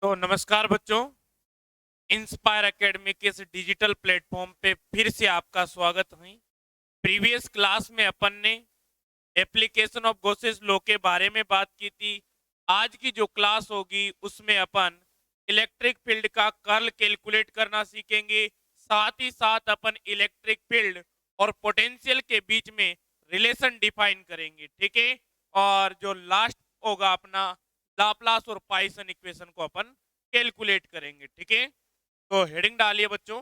तो नमस्कार बच्चों। इंस्पायर एकेडमी के इस डिजिटल प्लेटफॉर्म पे फिर से आपका स्वागत है। प्रीवियस क्लास में अपन ने एप्लीकेशन ऑफ गॉसेस लॉ के बारे में बात की थी। आज की जो क्लास होगी उसमें अपन इलेक्ट्रिक फील्ड का कर्ल कैलकुलेट करना सीखेंगे। साथ ही साथ अपन इलेक्ट्रिक फील्ड और पोटेंशियल के बीच में रिलेशन डिफाइन करेंगे, ठीक है। और जो लास्ट होगा अपना लाप्लास और पाइसन इक्वेशन को अपन कैलकुलेट करेंगे, ठीक है। तो हेडिंग डालिए बच्चों,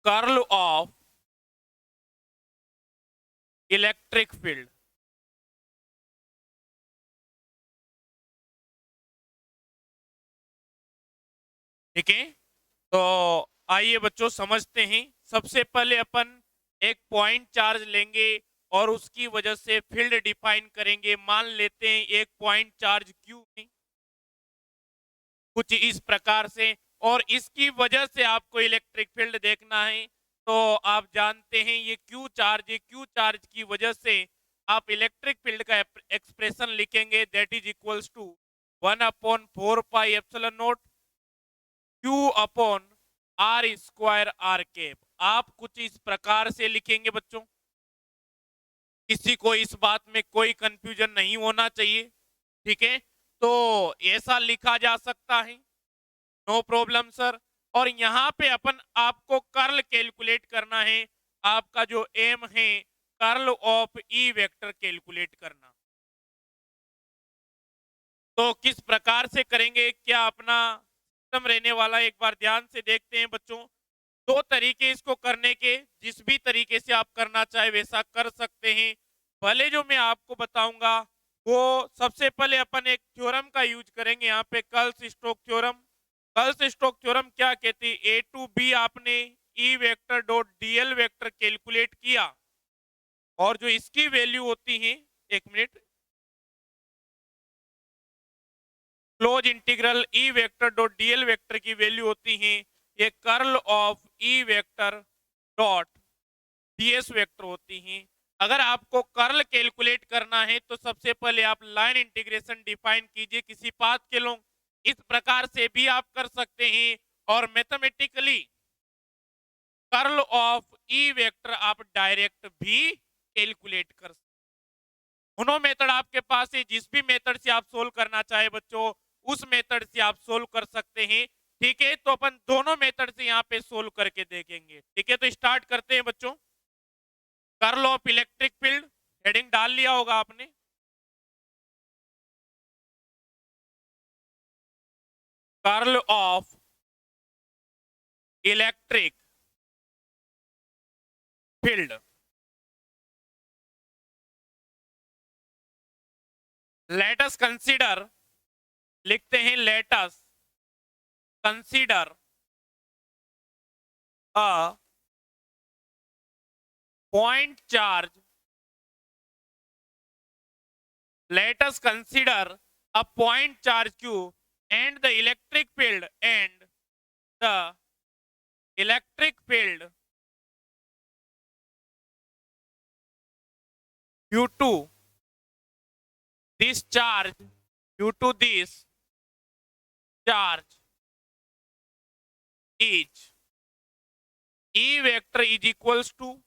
कर्ल ऑफ इलेक्ट्रिक फील्ड। ठीक है, तो आइए बच्चों समझते हैं। सबसे पहले अपन एक पॉइंट चार्ज लेंगे और उसकी वजह से फील्ड डिफाइन करेंगे। मान लेते हैं एक पॉइंट चार्ज क्यू है, कुछ इस प्रकार से, और इसकी वजह से आपको इलेक्ट्रिक फील्ड देखना है। तो आप जानते हैं ये क्यू चार्ज है, क्यू चार्ज की वजह से आप इलेक्ट्रिक फील्ड का एक्सप्रेशन लिखेंगे, that is equals to 1/4 pi epsilon naught Q upon R square R cap. आप कुछ इस प्रकार से लिखेंगे बच्चों, किसी को इस बात में कोई कंफ्यूजन नहीं होना चाहिए, ठीक है। तो ऐसा लिखा जा सकता है, नो प्रॉब्लम सर। और यहाँ पे अपन आपको कर्ल कैलकुलेट करना है। आपका जो एम है curl of E vector calculate करना। तो किस प्रकार से करेंगे, क्या अपना सिस्टम रहने वाला, एक बार ध्यान से देखते हैं बच्चों। दो तरीके इसको करने के, जिस भी तरीके से आप करना चाहे वैसा कर सकते हैं। पहले जो मैं आपको बताऊंगा वो सबसे पहले अपन एक थ्योरम का यूज करेंगे यहाँ पे, curl Stokes theorem. Curl Stokes theorem क्या कहती है, ए टू बी आपने E vector dot DL vector calculate किया और जो इसकी वैल्यू होती है, एक minute, close integral E vector dot DL vector की वैल्यू होती है ये curl of E vector dot DS vector होती हैं। अगर आपको कर्ल कैलकुलेट करना है तो सबसे पहले आप लाइन इंटीग्रेशन डिफाइन कीजिए किसी पाथ के लोग, इस प्रकार से भी आप कर सकते हैं। और mathematically curl of E vector आप डायरेक्ट भी कैलकुलेट कर सकते। दोनों मेथड आपके पास है, जिस भी मेथड से आप सोल्व करना चाहे बच्चों उस मेथड से आप सोल्व कर सकते हैं, ठीक है। तो अपन दोनों मेथड से यहाँ पे सोल्व करके देखेंगे, ठीक है। तो स्टार्ट करते हैं बच्चों। Curl of electric field, heading डाल लिया होगा आपने। Curl of electric field, let us consider, लिखते हैं let us consider a point charge, let us consider a point charge q and the electric field electric field due to this charge, due to this charge is E vector is equals to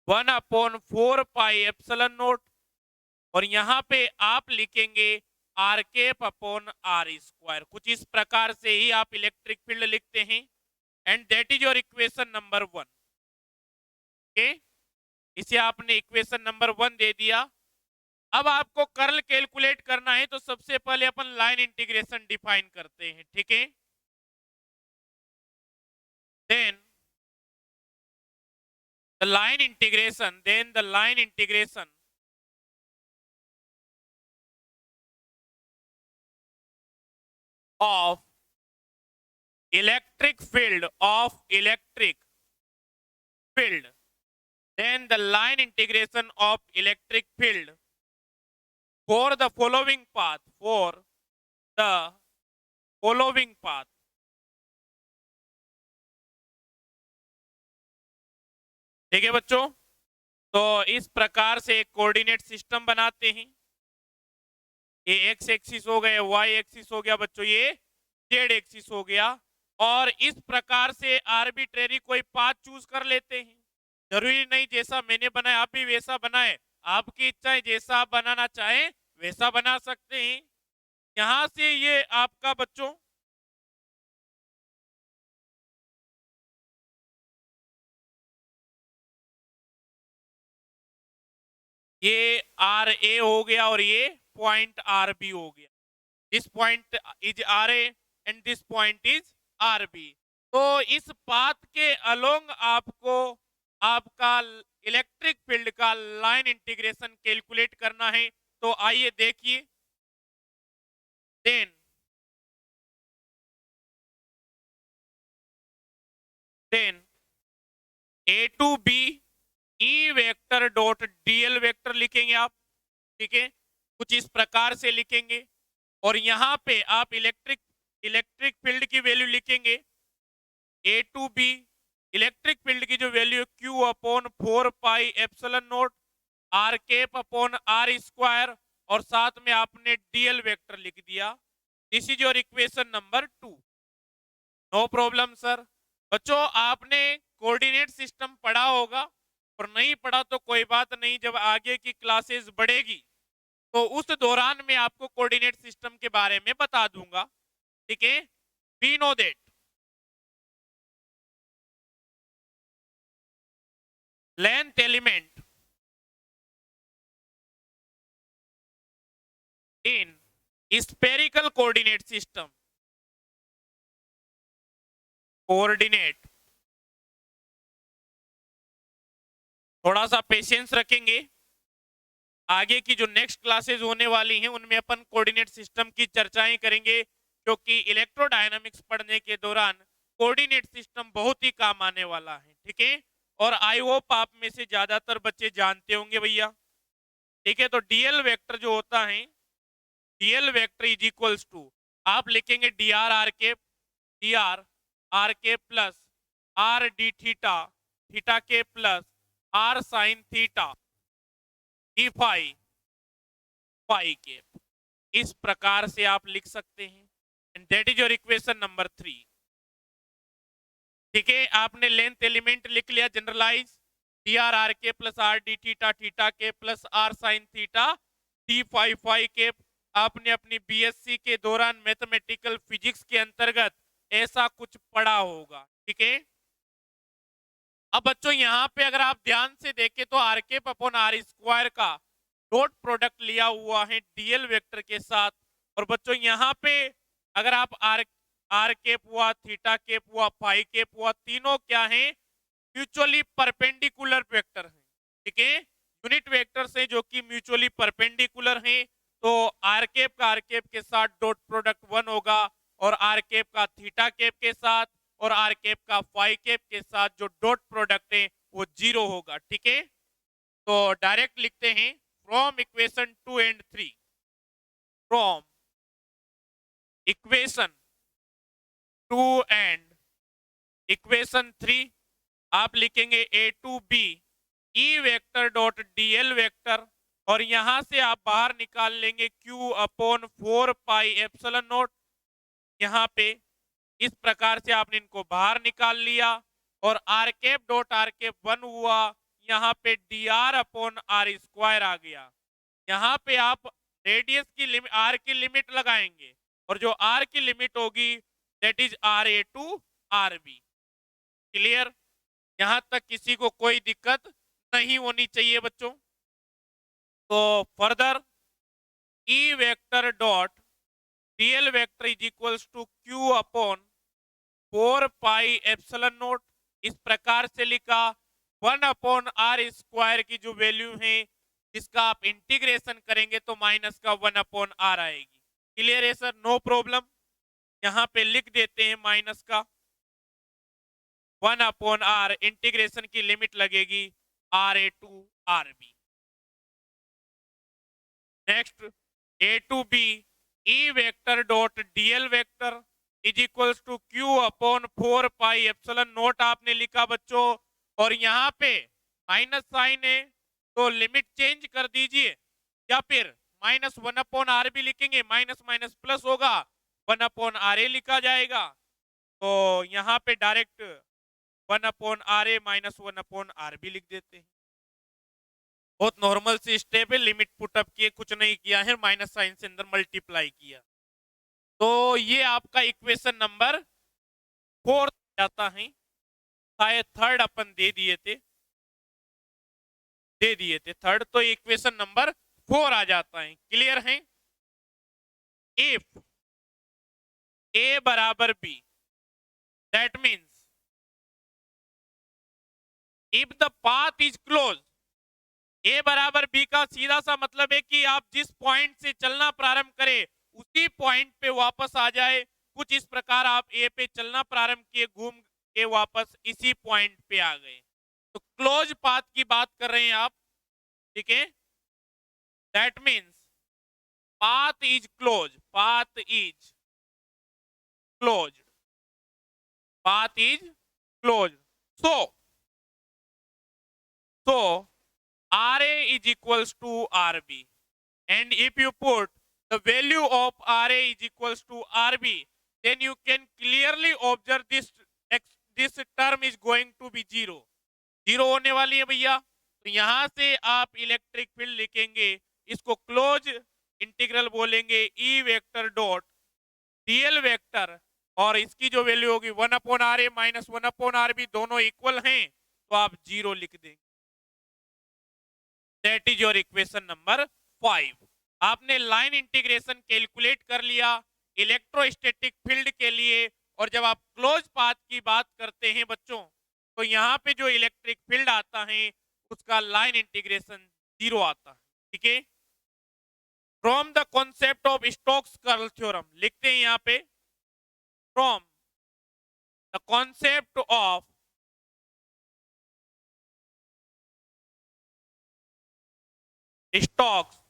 1/4 pi epsilon naught, और यहां पे आप लिखेंगे R cap upon R square. कुछ इस प्रकार से ही आप इलेक्ट्रिक फील्ड लिखते हैं, and that is your equation number 1। Okay, इसे आपने इक्वेशन नंबर 1 दे दिया। अब आपको कर्ल कैलकुलेट करना है तो सबसे पहले अपन लाइन इंटीग्रेशन डिफाइन करते हैं, ठीक है। Then the line integration of electric field, then the line integration of electric field for the following path, the following path, ठीक है बच्चों। तो इस प्रकार से एक कोऑर्डिनेट सिस्टम बनाते हैं। ये एक्स एक्सिस हो गया, वाई एक्सिस हो गया बच्चों, ये जेड एक्सिस हो गया। और इस प्रकार से आर्बिट्रेरी कोई पाथ चूज कर लेते हैं। जरूरी नहीं जैसा मैंने बनाया आप भी वैसा बनाए, आपकी इच्छा है, जैसा आप बनाना चाहें वैसा बना सकते हैं। यहां से ये आपका बच्चों ये आर ए हो गया और ये पॉइंट आर बी हो गया। This point is R A and this point is R B. तो इस पाथ के अलोंग आपको आपका इलेक्ट्रिक फील्ड का लाइन इंटीग्रेशन कैलकुलेट करना है। तो आइए देखिए। Then then A to B E vector dot DL vector लिखेंगे आप। ठीक है, कुछ इस प्रकार से लिखेंगे। और यहां पे आप इलेक्ट्रिक इलेक्ट्रिक फील्ड की वैल्यू लिखेंगे A to B. Electric field की जो value Q upon 4 pi epsilon naught R cap upon R square, और साथ में आपने डीएल वेक्टर लिख दिया। This is your equation number 2। No problem sir. बच्चों आपने कोऑर्डिनेट सिस्टम पढ़ा होगा, और नहीं पढ़ा तो कोई बात नहीं, जब आगे की क्लासेस बढ़ेगी तो उस दौरान मैं आपको कोऑर्डिनेट सिस्टम के बारे में बता दूंगा। ठीक है, we know that length element in spherical coordinate system, coordinate, थोड़ा सा पेशेंस रखेंगे। आगे की जो नेक्स्ट क्लासेस होने वाली हैं उनमें अपन कोऑर्डिनेट सिस्टम की चर्चाएं करेंगे, क्योंकि इलेक्ट्रोडायनामिक्स पढ़ने के दौरान कोऑर्डिनेट सिस्टम बहुत ही काम आने वाला है। ठीक है, और आई होप आप में से ज्यादातर बच्चे जानते होंगे भैया। ठीक है, तो डीएल वेक्टर जो होता है, DL vector is equals to, आप लिखेंगे डी आर आर के, डी आर के plus R D theta, theta के plus R sine theta D phi, phi के। इस प्रकार से आप लिख सकते हैं, and that is your equation number 3। ठीक है, आपने लेंथ एलिमेंट लिख लिया जनरलाइज, डी आर आर के plus R D theta, theta के plus R sine theta D phi, phi के। आपने अपनी बीएससी के दौरान मैथमेटिकल फिजिक्स के अंतर्गत ऐसा कुछ पढ़ा होगा। ठीक है, अब बच्चों यहां पे अगर आप ध्यान से देखें तो आर के अपॉन आर स्क्वायर का डॉट प्रोडक्ट लिया हुआ है डीएल वेक्टर के साथ। और बच्चों यहां पे अगर आप आर आर केप हुआ, थीटा केप हुआ, फाई केप हुआ, तीनों क्या है, म्यूचुअली परपेंडिकुलर वेक्टर हैं। ठीक है, यूनिट वेक्टर्स हैं जो कि म्यूचुअली परपेंडिकुलर हैं। तो आर केप का आर केप के साथ डॉट प्रोडक्ट 1 होगा, और आर केप का थीटा केप के साथ और आर केप का फाई केप के साथ जो डॉट प्रोडक्ट है वो 0 होगा। ठीक है, तो डायरेक्ट लिखते हैं from equation 2 and 3, from equation 2 and equation 3 आप लिखेंगे A to B E vector dot DL vector, और यहां से आप बाहर निकाल लेंगे Q upon 4 pi epsilon naught. यहां पे इस प्रकार से आपने इनको बाहर निकाल लिया, और R cap dot R cap 1 हुआ, यहाँ पे D R upon R square आ गया। यहाँ पे आप रेडियस की लिमिट, आर की लिमिट लगाएंगे, और जो आर की लिमिट होगी that is R A to R B. Clear, यहां तक किसी को कोई दिक्कत नहीं होनी चाहिए बच्चों। तो further E vector dot DL vector is equals to Q upon 4 pi epsilon naught, इस प्रकार से लिखा। 1 अपॉन आर स्क्वायर की जो वैल्यू है जिसका आप इंटीग्रेशन करेंगे तो माइनस का 1 अपॉन आर आएगी। क्लियर है सर, नो प्रॉब्लम। यहां पे लिख देते हैं माइनस का 1 अपॉन आर, इंटीग्रेशन की लिमिट लगेगी R A to R B. Next A to B E vector dot DL vector is equals to Q upon 4 pi epsilon naught आपने लिखा बच्चों, और यहाँ पे माइनस साइन है तो लिमिट चेंज कर दीजिए, या फिर माइनस 1/r भी लिखेंगे, माइनस माइनस प्लस होगा, 1/ra लिखा जाएगा। तो यहाँ पे डायरेक्ट 1/ra माइनस 1/r भी लिख देते हैं। बहुत नॉर्मल सी स्टेप है, लिमिट पुटअप किए, कुछ नहीं किया है, माइनस साइन से अंदर मल्टीप्लाई किया। तो ये आपका इक्वेशन नंबर 4 जाता है। शायद थर्ड अपन दे दिए थे थर्ड, तो इक्वेशन नंबर 4 आ जाता है। क्लियर है? इफ ए बराबर B, that means if the path is close, A बराबर बी का सीधा सा मतलब है कि आप जिस पॉइंट से चलना प्रारंभ करें उसी पॉइंट पे वापस आ जाए। कुछ इस प्रकार आप ए पे चलना प्रारंभ किए, घूम के वापस इसी पॉइंट पे आ गए, तो क्लोज पाथ की बात कर रहे हैं आप। ठीक है, that means path is close, path is close, path is closed. So Ra is equals to Rb, and if you put the value of Ra is equals to Rb, then you can clearly observe this term is going to be zero. Zero होने वाली है भैया। तो यहां से आप electric field लिखेंगे, इसको क्लोज इंटीग्रल बोलेंगे, ई वेक्टर डॉट डीएल वेक्टर, और इसकी जो वैल्यू होगी 1/ra माइनस 1/rb, दोनों इक्वल हैं, तो आप जीरो लिख देंगे। That is your equation number 5। आपने लाइन इंटीग्रेशन कैलकुलेट कर लिया इलेक्ट्रोस्टैटिक फील्ड के लिए, और जब आप क्लोज पाथ की बात करते हैं बच्चों, तो यहाँ पे जो इलेक्ट्रिक फील्ड आता है उसका लाइन इंटीग्रेशन जीरो आता है। ठीक है, from the concept of Stokes curl theorem लिखते हैं यहाँ पे, from the concept of Stokes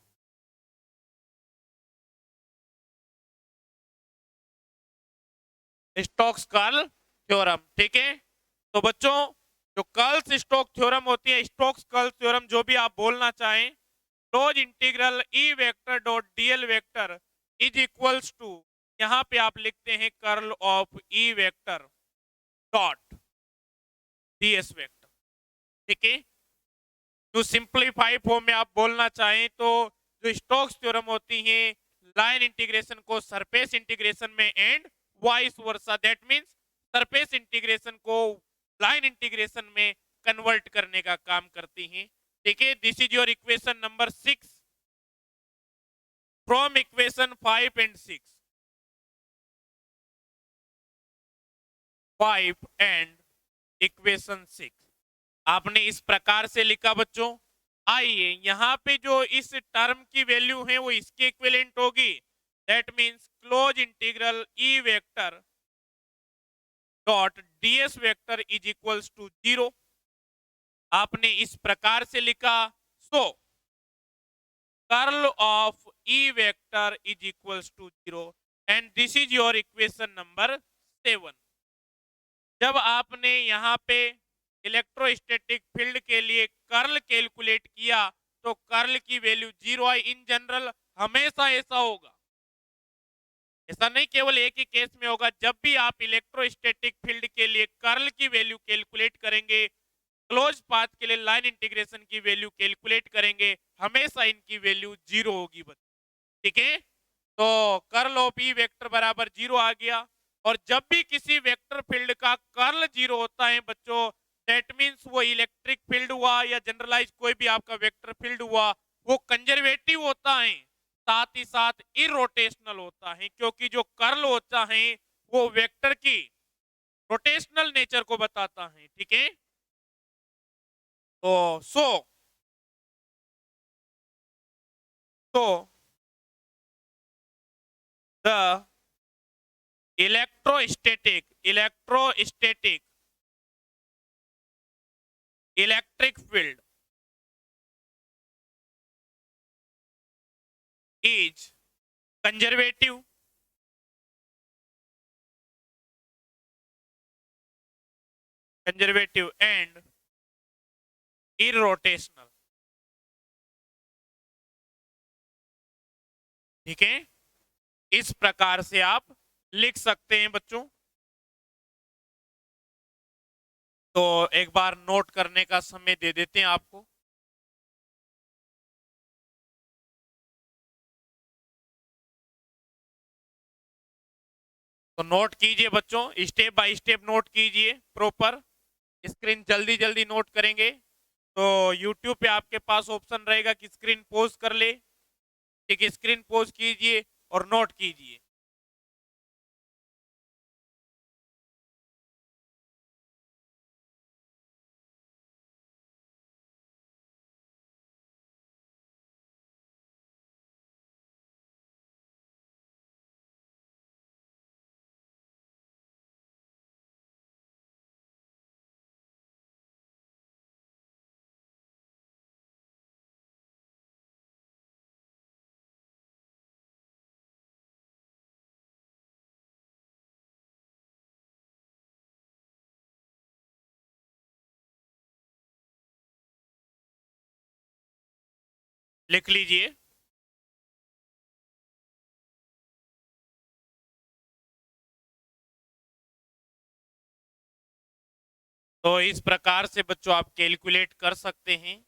Stokes curl theorem. ठीक है, तो बच्चों जो कर्ल स्टोक थ्योरम होती है, स्टोक्स कर्ल थ्योरम जो भी आप बोलना चाहें, close integral E vector dot DL vector is equals to, यहां पे आप लिखते हैं curl of E vector dot DS vector. ठीक है, जो सिंप्लीफाई फॉर्म में आप बोलना चाहें तो जो स्टोक्स थ्योरम होती है, लाइन इंटीग्रेशन को सरफेस इंटीग्रेशन में and vice versa, that means surface integration को लाइन इंटीग्रेशन में कन्वर्ट करने का काम करती हैं। ठीक है, this is your equation number 6 from equation 5 and 6, 5 and equation 6 आपने इस प्रकार से लिखा बच्चों। आइए यहाँ पे जो इस टर्म की वैल्यू है वो इसके इक्विवेलेंट होगी, that means close integral E vector dot DS vector is equals to zero. आपने इस प्रकार से लिखा, so curl of E vector is equals to zero, and this is your equation number 7। जब आपने यहाँ पे इलेक्ट्रोस्टैटिक फील्ड के लिए कर्ल कैलकुलेट किया तो कर्ल की value zero I. In general हमेशा ऐसा होगा, ऐसा नहीं केवल एक ही केस में होगा, जब भी आप इलेक्ट्रोस्टैटिक फील्ड के लिए कर्ल की वैल्यू कैलकुलेट करेंगे, क्लोज पाथ के लिए लाइन इंटीग्रेशन की वैल्यू कैलकुलेट करेंगे, हमेशा इनकी वैल्यू जीरो होगी बच्चों। ठीक है, तो कर्ल ऑफ ई वेक्टर बराबर जीरो आ गया, और जब भी किसी वेक्टर फील्ड का कर्ल जीरो होता है बच्चों, दैट मींस वो इलेक्ट्रिक फील्ड हुआ या जनरलाइज कोई भी आपका वेक्टर फील्ड हुआ, वो कंजर्वेटिव होता है, साथ ही साथ इरोटेशनल होता है, क्योंकि जो कर्ल होता है वो वेक्टर की रोटेशनल नेचर को बताता है। ठीक है, तो so the electrostatic electric field is conservative and irrotational। ठीक है, इस प्रकार से आप लिख सकते हैं बच्चों। तो एक बार नोट करने का समय दे देते हैं आपको। तो नोट कीजिए बच्चों, स्टेप बाय स्टेप नोट कीजिए प्रॉपर। स्क्रीन जल्दी जल्दी नोट करेंगे तो यूट्यूब पे आपके पास ऑप्शन रहेगा कि स्क्रीन पॉज कर ले। ठीक है, स्क्रीन पॉज कीजिए और नोट कीजिए। लिख लीजिए। तो इस प्रकार से बच्चों आप कैलकुलेट कर सकते हैं।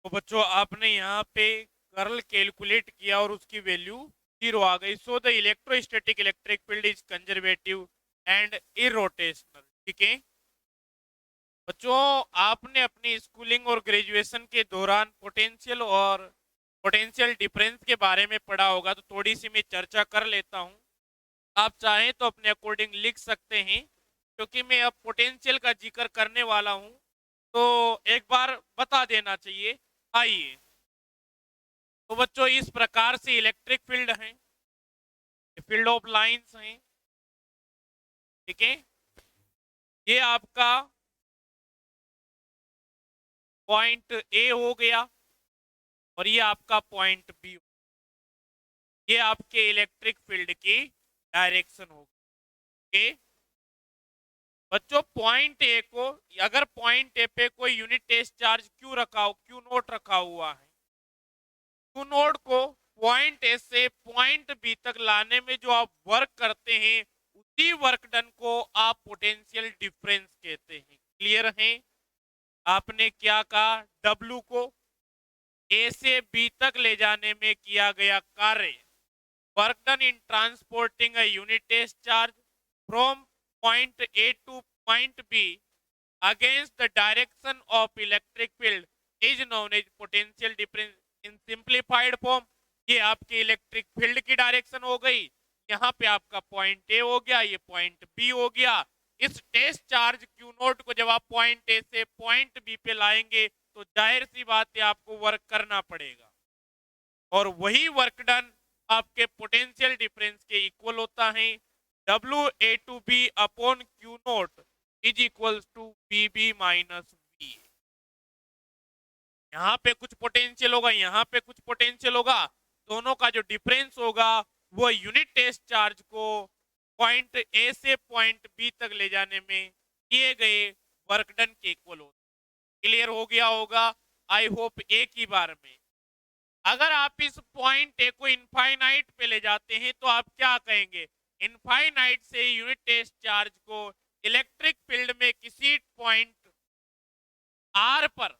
तो बच्चों आपने यहाँ पे कर्ल कैलकुलेट किया और उसकी वैल्यू 0 आ गई। So the electrostatic electric field is conservative and irrotational. ठीक है, बच्चों, आपने अपनी स्कूलिंग और ग्रेजुएशन के दौरान पोटेंशियल डिफरेंस के बारे में पढ़ा होगा, तो थोड़ी सी मैं चर्चा कर लेता हूं। आप चाहें तो अपने अकॉर्डिंग लिख सकते हैं, क्योंकि मैं अब पोटेंशियल का जिक्र करने वाला हूं, तो एक बार बता देना चाहिए। आइए, तो बच्चों इस प्रकार से इलेक्ट्रिक फील्ड है, फील्ड ऑफ लाइंस हैं, ठीक है। ये आपका पॉइंट ए हो गया और ये आपका पॉइंट बी। ये आपके इलेक्ट्रिक फील्ड की डायरेक्शन होगी। बच्चों, पॉइंट ए को, अगर पॉइंट ए पे कोई यूनिट टेस्ट चार्ज क्यू रखा हो, क्यू नोट रखा हुआ है, क्यू नोट को पॉइंट ए से पॉइंट बी तक लाने में जो आप वर्क करते हैं, उसी वर्क डन को आप पोटेंशियल डिफरेंस कहते हैं। क्लियर है? आपने क्या कहा? डब्ल्यू को ए से बी तक ले जाने में किया गया कार्य, work done in transporting a unit test charge from point A to point B against the direction of electric field is known as potential difference in simplified form। ये आपकी इलेक्ट्रिक फील्ड की डायरेक्शन हो गई, यहाँ पे आपका point A हो गया, ये पॉइंट बी हो गया। इस टेस्ट चार्ज क्यू नोट को जब आप पॉइंट ए से पॉइंट बी पे लाएंगे, तो जाहिर सी बात है आपको वर्क करना पड़ेगा, और वही वर्क डन आपके पोटेंशियल डिफरेंस के इक्वल होता है। W A to B upon Q naught is equal to B B minus B. यहाँ पे कुछ पोटेंशियल होगा, यहाँ पे कुछ पोटेंशियल होगा, दोनों का जो डिफरेंस होगा वो यूनिट टेस्ट चार्ज को पॉइंट ए से पॉइंट बी तक ले जाने में किए गए वर्क डन के इक्वल होता है। क्लियर हो गया होगा, आई होप एक ही बार में। अगर आप इस पॉइंट ए को इनफाइनाइट पे ले जाते हैं, तो आप क्या कहेंगे? इनफाइनाइट से यूनिट टेस्ट चार्ज को इलेक्ट्रिक फील्ड में किसी पॉइंट आर पर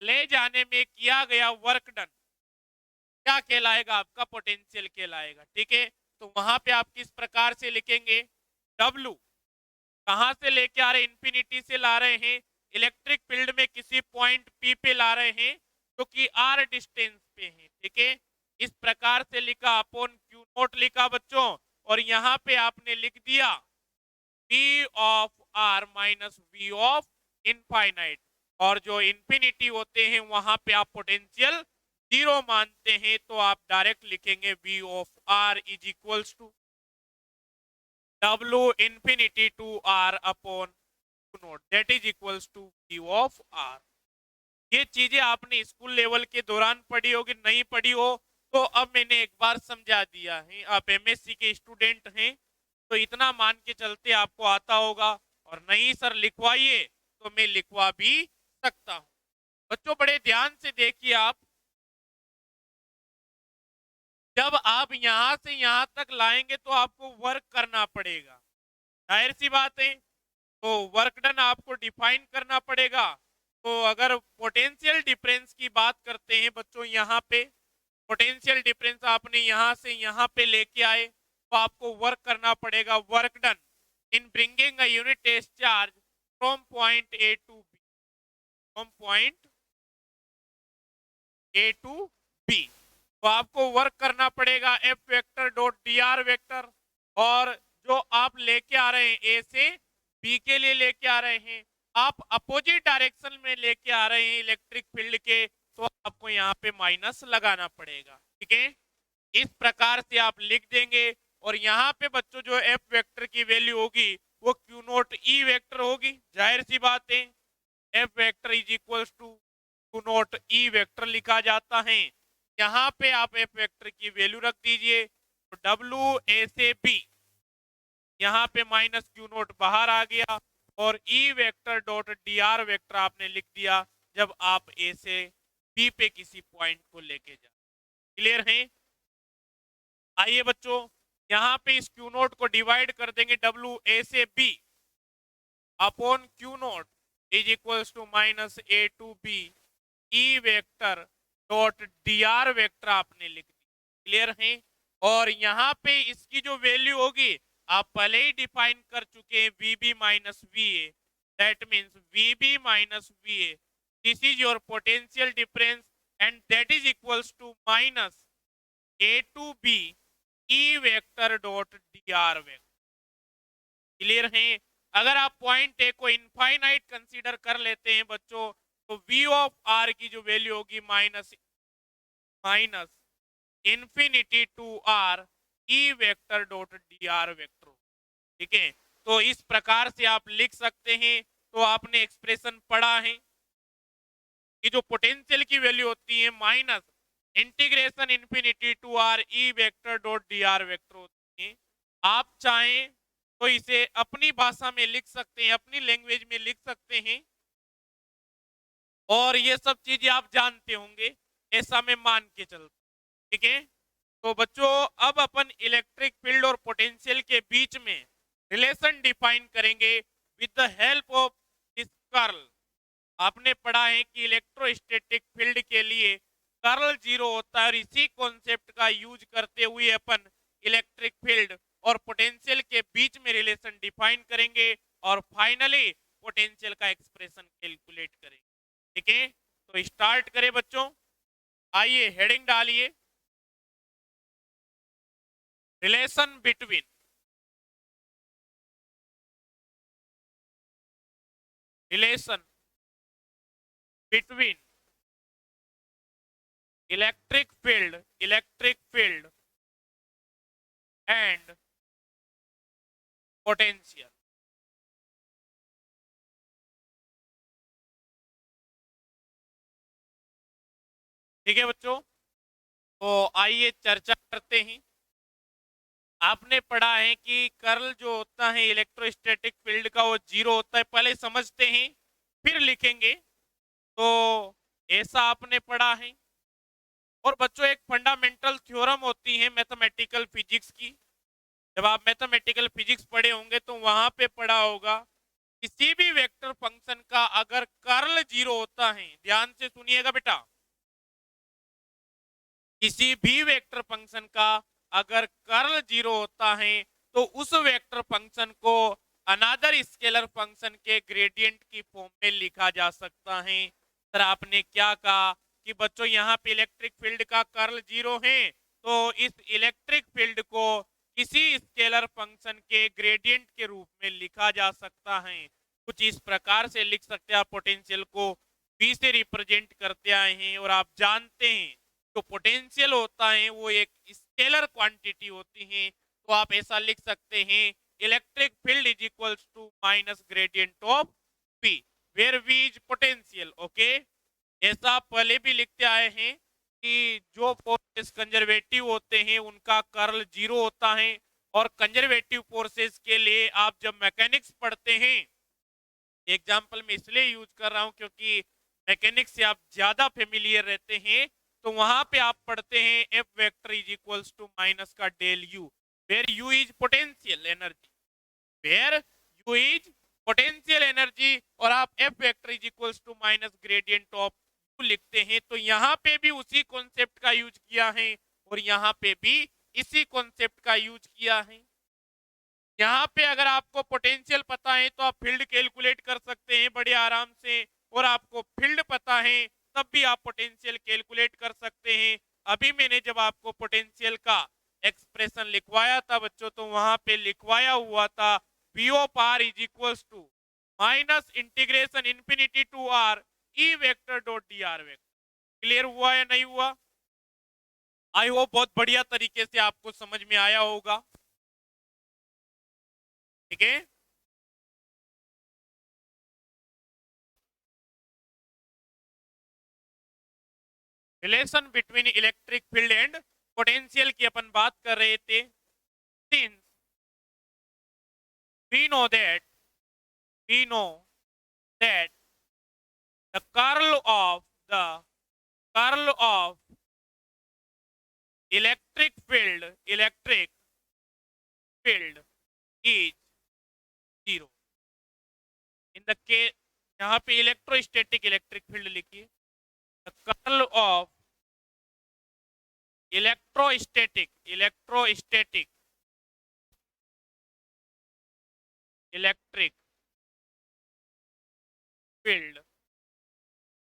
ले जाने में किया गया वर्क डन क्या कहलाएगा? आपका पोटेंशियल कहलाएगा। ठीक है, तो वहां पे आप किस प्रकार से लिखेंगे? डब्ल्यू कहां से लेके आ रहे? इंफिनिटी से ला रहे हैं, इलेक्ट्रिक फील्ड में किसी पॉइंट पी पे ला रहे हैं जो कि आर डिस्टेंस पे है। ठीक है, इस प्रकार से लिखा, अपॉन क्यू नोट लिखा बच्चों, और यहां पे आपने लिख दिया V of R minus V of infinite, और जो इंफिनिटी होते हैं वहां पे आप पोटेंशियल जीरो मानते हैं, तो आप डायरेक्ट लिखेंगे V of R is equals to W infinity to R upon Q naught, that is equals to V of R। ये चीजें आपने स्कूल लेवल के दौरान पढ़ी होगी, नहीं पढ़ी हो तो अब मैंने एक बार समझा दिया है। आप एमएससी के स्टूडेंट हैं, तो इतना मान के चलते आपको आता होगा, और नहीं सर लिखवाइए तो मैं लिखवा भी सकता हूं। बच्चों, बड़े ध्यान से देखिए, आप जब आप यहां से यहां तक लाएंगे तो आपको वर्क करना पड़ेगा, जाहिर सी बात है। तो वर्क डन आपको डिफाइन करना पड़ेगा। तो अगर पोटेंशियल डिफरेंस की बात करते हैं बच्चों, यहाँ पे पोटेंशियल डिफरेंस आपने यहाँ से यहाँ पे लेके आए, तो आपको वर्क करना पड़ेगा। Work done in bringing a unit test charge from point A to B, from point A to B, तो आपको वर्क करना पड़ेगा F vector dot D R vector, और जो आप लेके आ रहे हैं ए से बी के लिए लेके आ रहे हैं, आप अपोजिट डायरेक्शन में लेके आ रहे हैं इलेक्ट्रिक फील्ड के, तो आपको यहाँ पे माइनस लगाना पड़ेगा। ठीक है, इस प्रकार से आप लिख देंगे, और यहाँ पे बच्चों जो एफ वेक्टर की वैल्यू होगी वो क्यू नोट ई वेक्टर होगी, जाहिर सी बात है। F vector is equal to Q naught E vector लिखा जाता है। यहाँ पे आप एफ वेक्टर की वैल्यू रख दीजिए, तो डब्ल्यू ए से बी, यहाँ पे माइनस क्यू नोट बाहर आ गया, और ई vector dot D R vector आपने लिख दिया जब आप ए से बी पे किसी पॉइंट को लेके जाए। क्लियर है? आइए बच्चों, यहाँ पे इस क्यू नोट को डिवाइड कर देंगे, डब्ल्यू ए से B upon Q naught is equals to minus A to B E vector dot D R vector आपने लिख दी। क्लियर है? और यहाँ पे इसकी जो वैल्यू होगी आप पहले ही डिफाइन कर चुके हैं, V B minus V A, that means VB minus VA. This is your potential difference and that is equals to minus A to B E vector dot dr vector. Clear है? अगर आप point A को infinite consider कर लेते हैं बच्चों, तो V of R की जो वैल्यू होगी minus infinity to R E vector dot dr vector. ठीक है, तो इस प्रकार से आप लिख सकते हैं। तो आपने एक्सप्रेशन पढ़ा है कि जो पोटेंशियल की वैल्यू होती है minus integration infinity to R E vector dot dr vector होती है। आप चाहें तो इसे अपनी भाषा में लिख सकते हैं, अपनी लैंग्वेज में लिख सकते हैं, और ये सब चीजें आप जानते होंगे, ऐसा मैं मान के चलता। ठीक है, तो बच्चों अब अपन इलेक्ट्रिक फील्ड और पोटेंशियल के बीच में रिलेशन डिफाइन करेंगे with the help of this curl. आपने पढ़ा है कि इलेक्ट्रोस्टैटिक फील्ड के लिए कर्ल जीरो होता है, और इसी कॉन्सेप्ट का यूज करते हुए अपन इलेक्ट्रिक फील्ड और पोटेंशियल के बीच में रिलेशन डिफाइन करेंगे और फाइनली पोटेंशियल का एक्सप्रेशन कैलकुलेट करेंगे। ठीक है, तो स्टार्ट करें बच्चों। आइए हेडिंग डालिए, relation between electric field and potential. ठीक है बच्चों, तो आइए चर्चा करते हैं। आपने पढ़ा है कि कर्ल जो होता है इलेक्ट्रोस्टैटिक फील्ड का वो जीरो होता है, पहले समझते हैं फिर लिखेंगे। तो ऐसा आपने पढ़ा है। और बच्चों एक फंडामेंटल थ्योरम होती है मैथमेटिकल फिजिक्स की, जब आप मैथमेटिकल फिजिक्स पढ़े होंगे तो वहां पे पढ़ा होगा, किसी भी वेक्टर फंक्शन का अगर कर्ल जीरो होता है, ध्यान से सुनिएगा बेटा, किसी भी वेक्टर फंक्शन का अगर कर्ल जीरो होता है तो उस वेक्टर फंक्शन को अनदर स्केलर फंक्शन के ग्रेडियंट की फॉर्म में लिखा जा सकता है। सर आपने क्या कहा कि बच्चों यहाँ पे इलेक्ट्रिक फील्ड का कर्ल जीरो है, तो इस इलेक्ट्रिक फील्ड को किसी स्केलर फंक्शन के ग्रेडियंट के रूप में लिखा जा सकता है। कुछ इस प्रकार से लिख सकते हैं। आप पोटेंशियल को V से रिप्रेजेंट करते आए हैं और आप जानते हैं जो पोटेंशियल होता है वो एक स्केलर क्वांटिटी होती है। तो आप ऐसा लिख सकते हैं, electric field is equals to minus gradient of V, where V is potential. Okay, ऐसा आप पहले भी लिखते आए हैं कि जो फोर्सेस कंजर्वेटिव होते हैं उनका कर्ल जीरो होता है, और कंजर्वेटिव फोर्सेस के लिए आप जब मैकेनिक्स पढ़ते हैं, एग्जाम्पल में इसलिए यूज कर रहा हूं क्योंकि मैकेनिक्स से आप ज्यादा फेमिलियर रहते हैं, तो वहां पे आप पढ़ते हैं F vector is equals to minus का del U, where U is potential energy, where U is potential energy, और आप F vector is equals to minus gradient of U लिखते हैं। तो यहाँ पे भी उसी कॉन्सेप्ट का यूज किया है और यहाँ पे भी इसी कॉन्सेप्ट का यूज किया है। यहाँ पे अगर आपको पोटेंशियल पता है तो आप फील्ड कैलकुलेट कर सकते हैं बड़े आराम से, और आपको फील्ड पता है तब भी आप पोटेंशियल कैलकुलेट कर सकते हैं। अभी मैंने जब आपको पोटेंशियल का एक्सप्रेशन लिखवाया था बच्चों, तो वहां पे लिखवाया हुआ था V of R is equals to minus integration infinity to R E vector dot dr vector. Clear हुआ या नहीं हुआ? आई होप बहुत बढ़िया तरीके से आपको समझ में आया होगा। ठीक है, relation between electric field and potential की अपन बात कर रहे थे। Since we know that we know that the curl of electric field is zero in the case, यहाँ पे इलेक्ट्रोस्टैटिक इलेक्ट्रिक फील्ड लिखिए, the curl of electrostatic electric field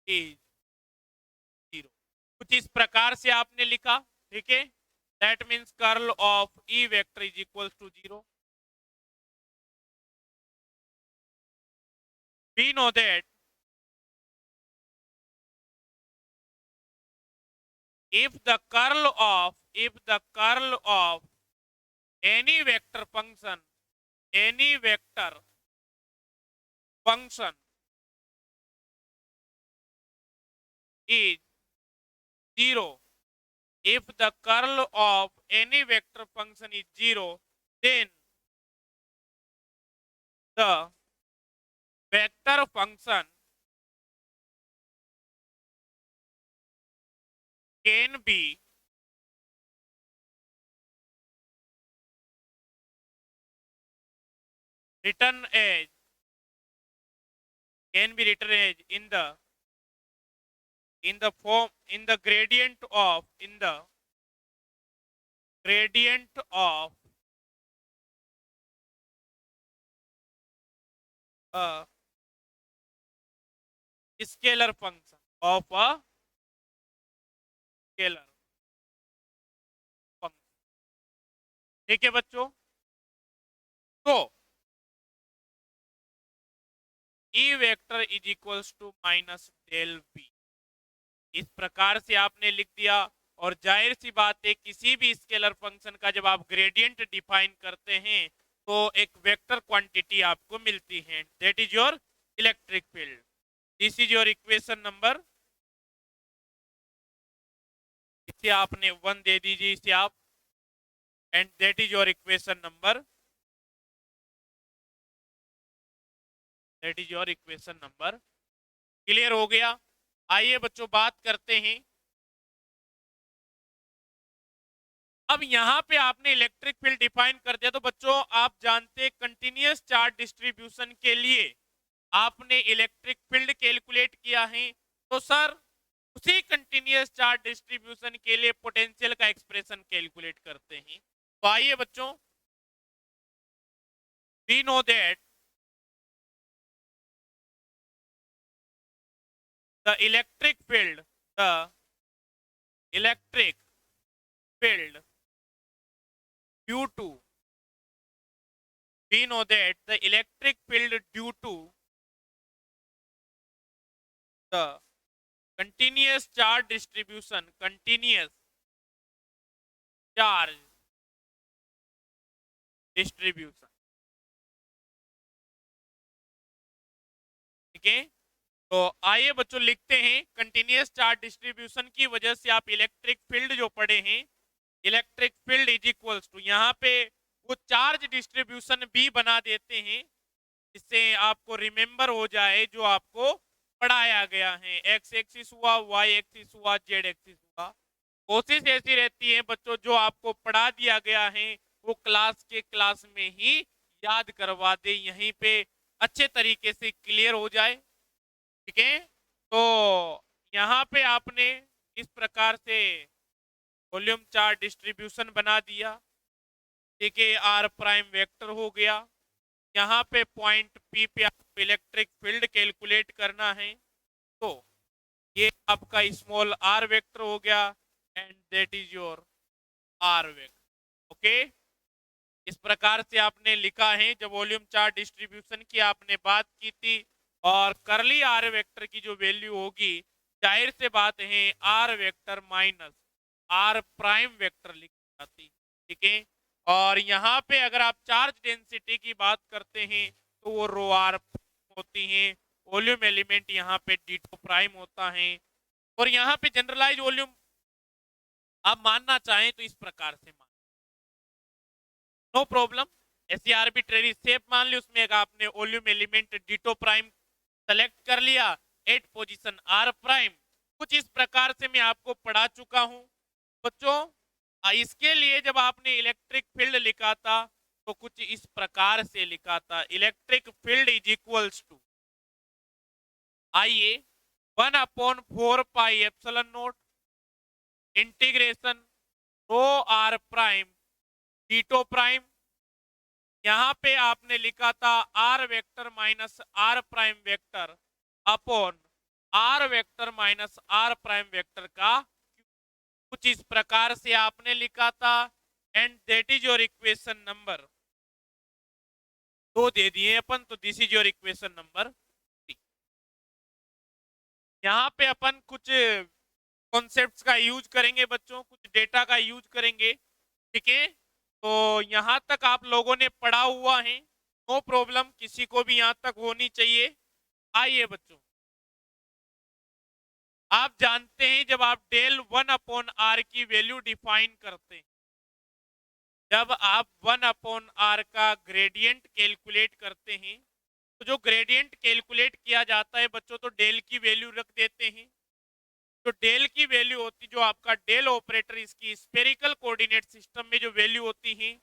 is zero. कुछ इस प्रकार से आपने लिखा, ठीक है। That means curl of E vector is equal to zero. We know that if the curl of any vector function is zero, if the curl of any vector function is zero, then the vector function can be written as in the form in the gradient of a scalar function of a scalar function। ठीक है बच्चों, तो E vector is equals to minus del B, इस प्रकार से आपने लिख दिया। और जाहिर सी बात है, किसी भी स्केलर फंक्शन का जब आप ग्रेडियंट डिफाइन करते हैं तो एक वेक्टर क्वांटिटी आपको मिलती है, that is your electric field. This is your equation number, इसे आपने 1 दे दीजिए इसे आप, and that is your equation number, clear हो गया। आइए बच्चों बात करते हैं, अब यहां पे आपने इलेक्ट्रिक फील्ड डिफाइन कर दिया, तो बच्चों आप जानते हैं कंटिन्यूअस चार्ज डिस्ट्रीब्यूशन के लिए आपने इलेक्ट्रिक फील्ड कैलकुलेट किया है, तो सर उसी कंटिन्यूअस चार्ज डिस्ट्रीब्यूशन के लिए पोटेंशियल का एक्सप्रेशन कैलकुलेट करते हैं। तो आइए बच्चों, we know that the electric field due to we know that the electric field due to the continuous charge distribution ठीक है। तो आइए बच्चों लिखते हैं, कंटिन्यूस चार्ज डिस्ट्रीब्यूशन की वजह से आप इलेक्ट्रिक फील्ड जो पढ़े हैं, electric field is equals to, यहाँ पे वो चार्ज डिस्ट्रीब्यूशन भी बना देते हैं, इससे आपको रिमेंबर हो जाए जो आपको पढ़ाया गया है। एक्स एक्सिस हुआ, वाई एक्सिस हुआ, जेड एक्सिस हुआ। कोशिश ऐसी रहती है बच्चों, जो आपको पढ़ा दिया गया है वो क्लास में ही याद करवा दे, यहीं पे अच्छे तरीके से क्लियर हो जाए, ठीक है। तो यहाँ पे आपने इस प्रकार से वॉल्यूम चार्ज डिस्ट्रीब्यूशन बना दिया, ठीक है, आर प्राइम वेक्टर हो गया। यहाँ पे पॉइंट पी पे आपको इलेक्ट्रिक फील्ड कैलकुलेट करना है, तो ये आपका स्मॉल आर वेक्टर हो गया, and that is your R vector. Okay, इस प्रकार से आपने लिखा है। जब वॉल्यूम चार्ज डिस्ट्रीब्यूशन की आपने बात की थी, और करली आर वेक्टर की जो वैल्यू होगी, जाहिर से बात है R vector minus R prime vector लिखी जाती, ठीक है। और यहाँ पे अगर आप चार्ज डेंसिटी की बात करते हैं तो वो रो आर होती है, वॉल्यूम एलिमेंट यहाँ पे डी2 प्राइम होता है। और यहाँ पे जनरलाइज वॉल्यूम आप मानना चाहें तो इस प्रकार से मान, नो प्रॉब्लम, ऐसी आर्बिट्रेरी शेप मान ली, उसमें एक आपने वॉल्यूम एलिमेंट डी2 प्राइम सेलेक्ट कर लिया एट पोजीशन आर प्राइम। कुछ इस प्रकार से मैं आपको पढ़ा चुका हूं बच्चों। इसके लिए जब आपने इलेक्ट्रिक फील्ड लिखा था तो कुछ इस प्रकार से लिखा था, electric field is equals to, आइए 1/4 pi integration rho R prime डी2 प्राइम। यहां पे आपने लिखा था R vector minus R prime vector, upon R vector minus R prime vector का कुछ इस प्रकार से आपने लिखा था। And that is your equation number 2 दे दिए अपन, तो this is your equation number 3। यहाँ पे अपन कुछ कॉन्सेप्ट्स का यूज करेंगे बच्चों, कुछ डेटा का यूज करेंगे, ठीक है। तो यहाँ तक आप लोगों ने पढ़ा हुआ है, नो प्रॉब्लम, किसी को भी यहाँ तक होनी चाहिए। आइए बच्चों, आप जानते हैं जब आप डेल 1/r की वैल्यू डिफाइन करते हैं, जब आप 1/r का ग्रेडियंट कैलकुलेट करते हैं, तो जो ग्रेडियंट कैलकुलेट किया जाता है बच्चों, तो डेल की वैल्यू रख देते हैं। तो डेल की वैल्यू होती, जो आपका डेल ऑपरेटर, इसकी स्फेरिकल कोऑर्डिनेट सिस्टम में जो वैल्यू होती है,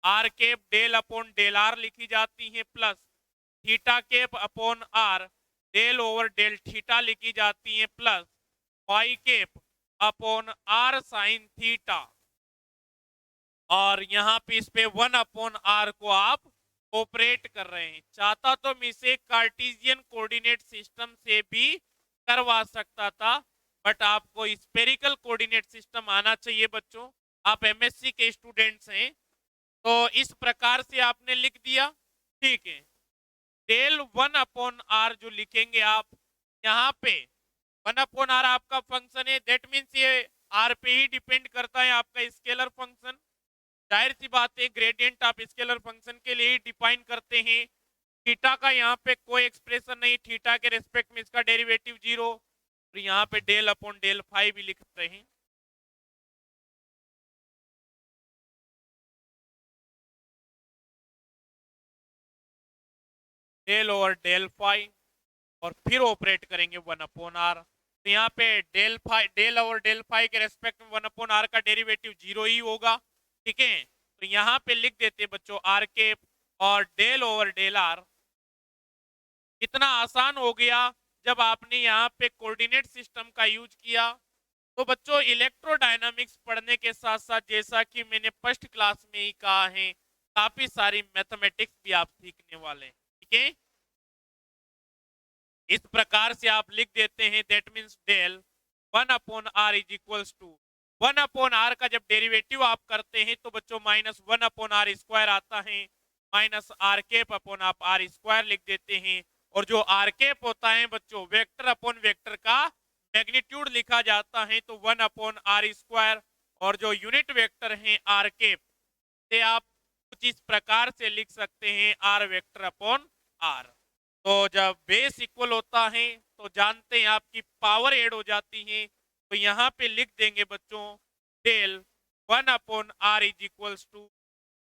R cap del upon del R लिखी जाती है, plus theta cap upon R del over del theta लिखी जाती है, plus Y cap upon R sine theta. और यहाँ पे इस पे 1/r को आप ऑपरेट कर रहे हैं। चाहता तो मैं इसे कार्टेशियन कोऑर्डिनेट सिस्टम से भी करवा सकता था, बट आपको स्फेरिकल कोऑर्डिनेट सिस्टम आना चाहिए बच्चों। आप एमएससी के स्टूडेंट्स हैं, तो इस प्रकार से आपने लिख दिया, ठीक है। डेल 1/r जो लिखेंगे आप यहाँ पे, 1/r आपका फंक्शन है, दैट मीन्स ये आर पे ही डिपेंड करता है, आपका स्केलर फंक्शन। जाहिर सी बात है, ग्रेडियंट आप स्केलर फंक्शन के लिए ही डिफाइन करते हैं। थीटा का यहाँ पे कोई एक्सप्रेशन नहीं, थीटा के रेस्पेक्ट में इसका डेरिवेटिव 0, और यहाँ पे डेल अपॉन डेल फाई भी लिख रहे हैं। डेल ओवर डेल फाई, और फिर ऑपरेट करेंगे 1/r। तो यहाँ पे del phi, del over del phi के रेस्पेक्ट में 1/r का डेरिवेटिव 0 ही होगा, ठीक है। तो यहाँ पे लिख देते बच्चों आर के और डेल ओवर डेल आर। कितना आसान हो गया जब आपने यहाँ पे कोऑर्डिनेट सिस्टम का यूज किया। तो बच्चों, इलेक्ट्रोडायनामिक्स पढ़ने के साथ साथ, जैसा कि मैंने फर्स्ट क्लास में ही कहा है, काफी सारी मैथमेटिक्स भी आप सीखने वाले हैं, ठीक है। इस प्रकार से आप लिख देते हैं, that means del 1/r is equals to 1/r का जब डेरिवेटिव आप करते हैं तो बच्चों माइनस 1/r स्क्वायर आता है, माइनस आर कैप अपॉन आप आर स्क्वायर लिख देते हैं। और जो आर कैप होता है बच्चों, वेक्टर अपॉन वेक्टर का मैग्नीट्यूड लिखा जाता है, तो 1/r स्क्वायर। और जो यूनिट वेक्टर है आर कैप, से आप कुछ इस प्रकार से लिख सकते हैं, आर वेक्टर अपॉन आर। तो जब बेस इक्वल होता है तो जानते हैं आपकी पावर ऐड हो जाती है, तो यहाँ पे लिख देंगे बच्चों del 1/r is equals to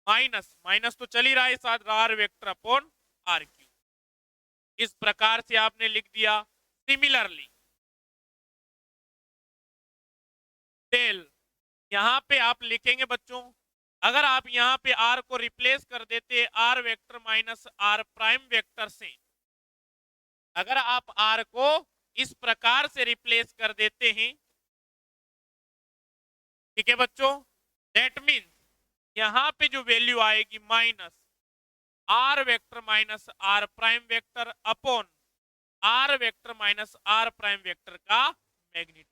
minus, minus तो चल ही रहा है साथ, R vector upon R Q. इस प्रकार से आपने लिख दिया। सिमिलरली डेल, यहाँ पे आप लिखेंगे बच्चों, अगर आप यहाँ पे आर को रिप्लेस कर देते R vector minus R prime vector से, अगर आप आर को इस प्रकार से रिप्लेस कर देते हैं, ठीक है बच्चों, दैट मीन्स यहां पे जो वैल्यू आएगी minus R vector minus R prime vector upon R vector minus R prime vector का मैग्नीट्यूड।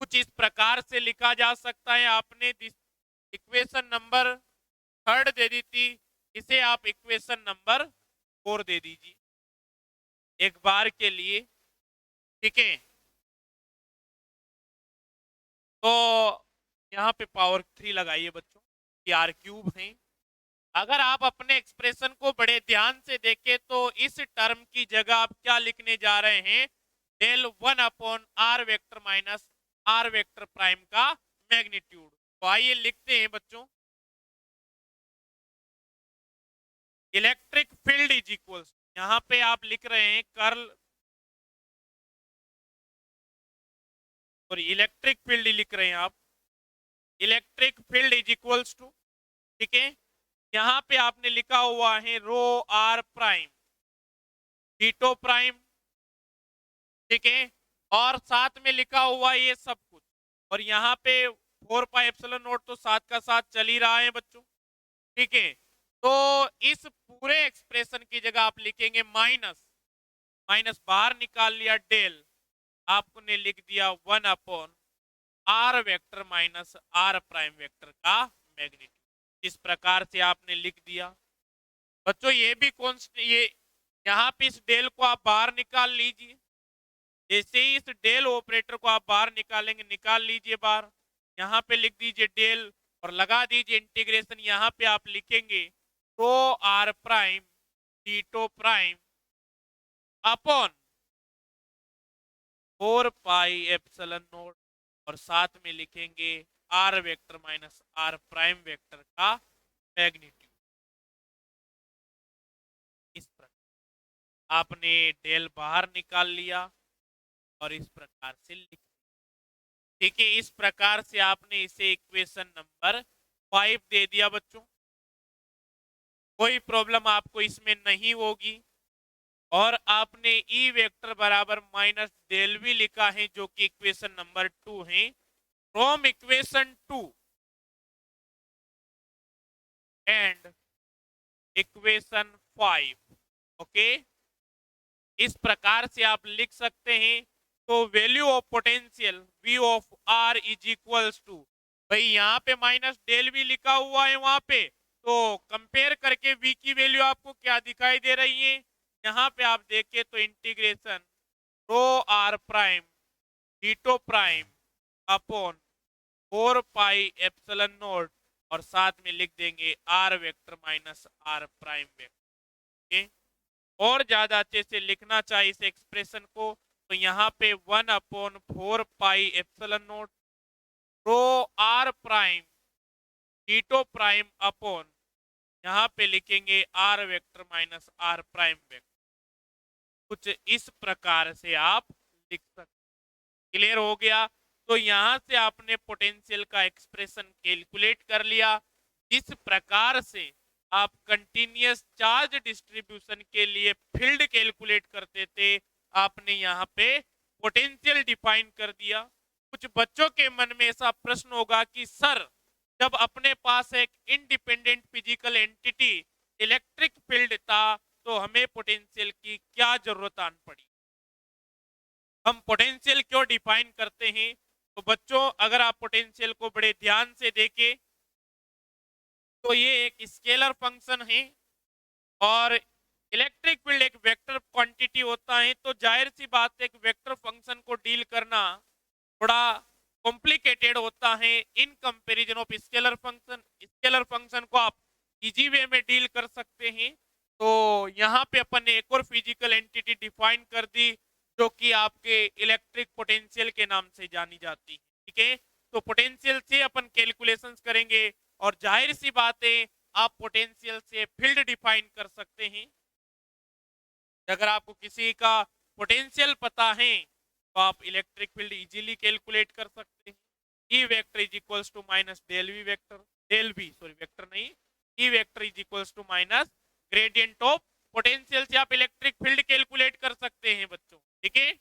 कुछ इस प्रकार से लिखा जा सकता है। आपने इक्वेशन नंबर 3 दे दी थी, इसे आप इक्वेशन नंबर 4 दे दीजिए एक बार के लिए, ठीक है। तो यहाँ पे पावर 3 लगाइए बच्चों, कि आर क्यूब है। अगर आप अपने एक्सप्रेशन को बड़े ध्यान से देखें तो इस टर्म की जगह आप क्या लिखने जा रहे हैं, del 1/r vector minus R vector prime का मैग्नीट्यूड। तो आइए लिखते हैं बच्चों, इलेक्ट्रिक फील्ड इज इक्वल, यहां पे आप लिख रहे हैं कर्ल, और इलेक्ट्रिक फील्ड लिख रहे हैं आप, electric field is equals to, ठीक है। यहां पे आपने लिखा हुआ है rho R prime theta prime, ठीक है। और साथ में लिखा हुआ है ये सब कुछ, और यहाँ पे 4πε0 तो साथ का साथ चल ही रहा है बच्चों, ठीक है। तो इस पूरे एक्सप्रेशन की जगह आप लिखेंगे माइनस माइनस बाहर निकाल लिया डेल, आपने लिख दिया 1/r vector minus r prime vector का मैग्नीट्यूड। इस प्रकार से आपने लिख दिया बच्चों। ये भी कॉन्स्ट, ये यहाँ पे इस डेल को आप बाहर निकाल लीजिए। जैसे ही इस डेल ऑपरेटर को आप बाहर निकालेंगे, निकाल लीजिए बाहर, यहाँ पे लिख दीजिए डेल और लगा दीजिए इंटीग्रेशन। यहाँ पे आप लिखेंगे रो r prime theta prime upon 4 pi epsilon naught और साथ में लिखेंगे r vector minus r prime vector का मैग्नीट्यूड। इस प्रकार आपने डेल बाहर निकाल लिया और इस प्रकार से लिख, ठीक है। इस प्रकार से आपने इसे इक्वेशन नंबर 5 दे दिया बच्चों। कोई प्रॉब्लम आपको इसमें नहीं होगी। और आपने ई वेक्टर बराबर माइनस डेल भी लिखा है, जो कि इक्वेशन नंबर 2 है। From equation 2 and equation 5, okay, इस प्रकार से आप लिख सकते हैं। तो value of potential V of R is equals to, भाई यहाँ पे माइनस डेल भी लिखा हुआ है वहां पे, तो कंपेयर करके V की वैल्यू आपको क्या दिखाई दे रही है, यहाँ पे आप देखिए तो integration rho r prime theta prime upon 4 pi epsilon naught और साथ में लिख देंगे r vector minus r prime vector. और ज्यादा अच्छे से लिखना चाहिए इस एक्सप्रेशन को, तो यहाँ पे 1/4 pi epsilon naught rho r prime theta prime upon, यहाँ पे लिखेंगे r vector minus r prime vector. कुछ इस प्रकार से आप लिख सकते। क्लियर हो गया। तो यहां से आपने पोटेंशियल का एक्सप्रेशन कैलकुलेट कर लिया। जिस प्रकार से आप कंटिन्यूअस चार्ज डिस्ट्रीब्यूशन के लिए फील्ड कैलकुलेट करते थे, आपने यहाँ पे पोटेंशियल डिफाइन कर दिया। कुछ बच्चों के मन में ऐसा प्रश्न होगा कि सर, जब अपने पास एक independent physical entity electric field था, तो हमें पोटेंशियल की क्या जरूरत आन पड़ी, हम पोटेंशियल क्यों डिफाइन करते हैं। तो बच्चों, अगर आप पोटेंशियल को बड़े ध्यान से देखें तो ये एक स्केलर फंक्शन है और इलेक्ट्रिक फील्ड एक वेक्टर क्वांटिटी होता है। तो जाहिर सी बात है, एक वेक्टर फंक्शन को डील करना थोड़ा कॉम्प्लिकेटेड होता है in comparison of scalar function. Scalar function को आप इजी वे में डील कर सकते हैं। तो यहाँ पे अपन ने एक और फिजिकल एंटिटी डिफाइन कर दी, जो कि आपके इलेक्ट्रिक पोटेंशियल के नाम से जानी जाती है। ठीक है, तो पोटेंशियल से अपन कैलकुलेशंस करेंगे और जाहिर सी बात है, आप पोटेंशियल से फील्ड डिफाइन कर सकते हैं। अगर आपको किसी का पोटेंशियल पता है तो आप इलेक्ट्रिक फील्ड इजीली कैलकुलेट कर सकते हैं। E vector is equals to minus del V vector, del V sorry vector नहीं, E vector is equals to minus gradient of potential से आप इलेक्ट्रिक फील्ड कैलकुलेट कर सकते हैं बच्चों। ठीक है,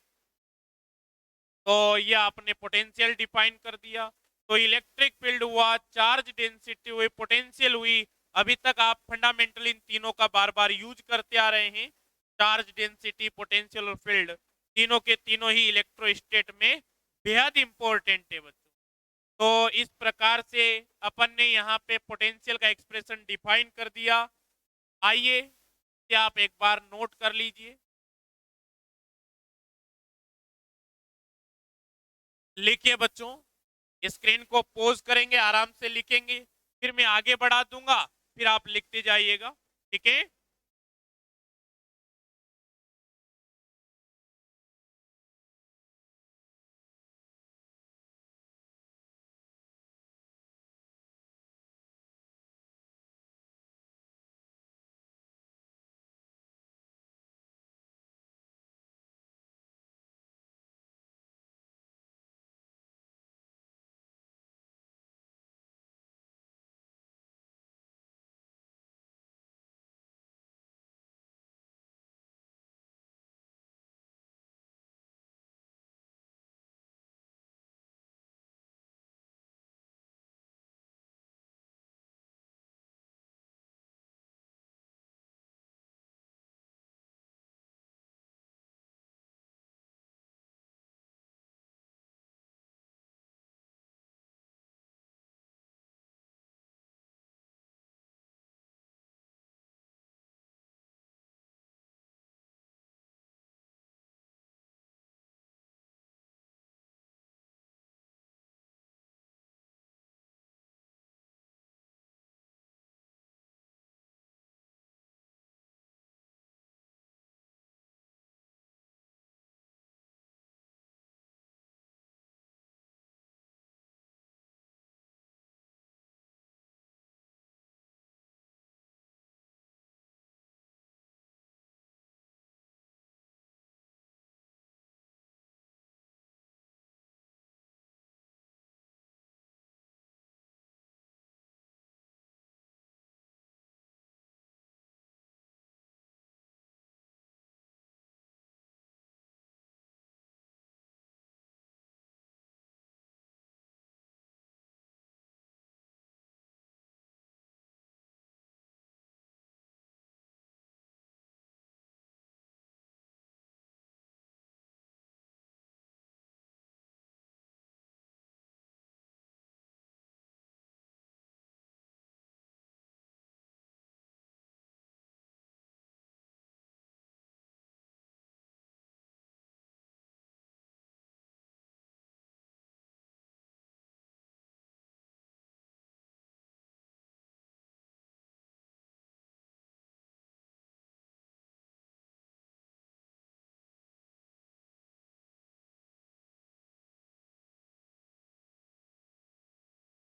तो ये आपने पोटेंशियल डिफाइन कर दिया। तो इलेक्ट्रिक फील्ड हुआ, चार्ज डेंसिटी हुई, पोटेंशियल हुई। अभी तक आप फंडामेंटल इन तीनों का बार बार यूज करते आ रहे हैं। चार्ज डेंसिटी, पोटेंशियल और फील्ड, तीनों के तीनों ही इलेक्ट्रोस्टेट में बेहद इंपॉर्टेंट है बच्चों। तो इस प्रकार से अपन ने यहाँ पे पोटेंशियल का एक्सप्रेशन डिफाइन कर दिया। आइए आप एक बार नोट कर लीजिए, लिखिए बच्चों। स्क्रीन को पॉज करेंगे, आराम से लिखेंगे, फिर मैं आगे बढ़ा दूंगा, फिर आप लिखते जाइएगा। ठीक है।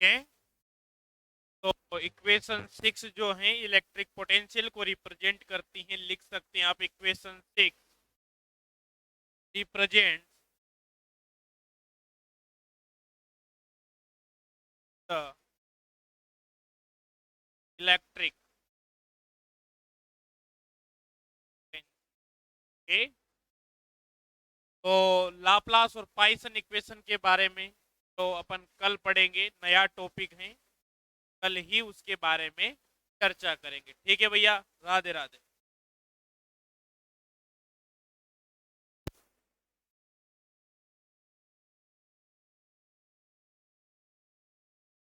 है। तो इक्वेशन 6 जो है इलेक्ट्रिक पोटेंशियल को रिप्रेजेंट करती हैं, लिख सकते हैं आप इक्वेशन 6 रिप्रेजेंट द इलेक्ट्रिक के। तो लाप्लास और पाइसन इक्वेशन के बारे में तो अपन कल पढ़ेंगे, नया टॉपिक है, कल ही उसके बारे में चर्चा करेंगे। ठीक है भैया, राधे राधे।